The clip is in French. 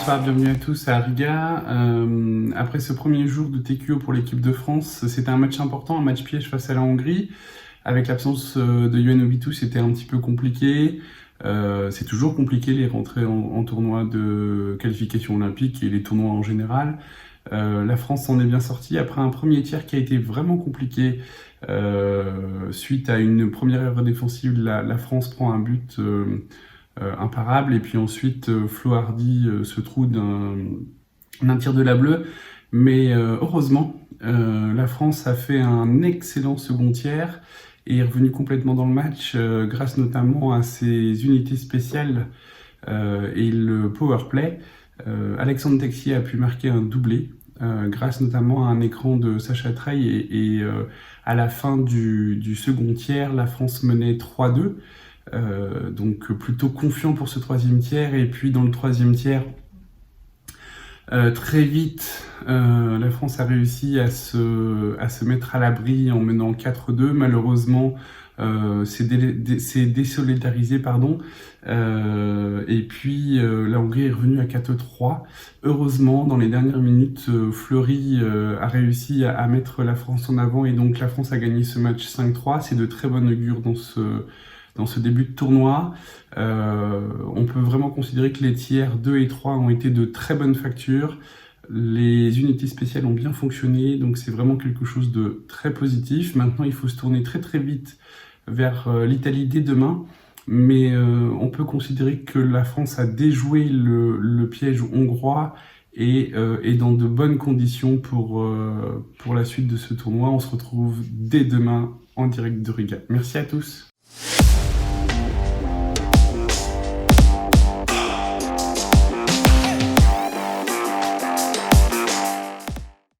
Bonsoir, bienvenue à tous à Riga. Après ce premier jour de TQO pour l'équipe de France, c'était un match important, un match piège face à la Hongrie. Avec l'absence de Yoann Obitu, c'était un petit peu compliqué. C'est toujours compliqué les rentrées en tournoi de qualification olympique et les tournois en général. La France s'en est bien sortie après un premier tiers qui a été vraiment compliqué. Suite à une première erreur défensive, la France prend un but imparable et puis ensuite Flo Hardy se trouve d'un tir de la bleue. Mais heureusement, la France a fait un excellent second tiers et est revenue complètement dans le match grâce notamment à ses unités spéciales et le power play. Alexandre Texier a pu marquer un doublé grâce notamment à un écran de Sacha Trey et à la fin du second tiers, la France menait 3-2. Donc plutôt confiant pour ce troisième tiers. Et puis dans le troisième tiers, très vite, la France a réussi à se mettre à l'abri en menant 4-2. Malheureusement, c'est désolidarisé, pardon. Et puis la Hongrie est revenue à 4-3. Heureusement, dans les dernières minutes, Fleury a réussi à mettre la France en avant et donc la France a gagné ce match 5-3. C'est de très bonne augure dans ce début de tournoi. On peut vraiment considérer que les tiers 2 et 3 ont été de très bonne facture. Les unités spéciales ont bien fonctionné, donc c'est vraiment quelque chose de très positif. Maintenant, il faut se tourner très très vite vers l'Italie dès demain. Mais on peut considérer que la France a déjoué le piège hongrois et est dans de bonnes conditions pour la suite de ce tournoi. On se retrouve dès demain en direct de Riga. Merci à tous.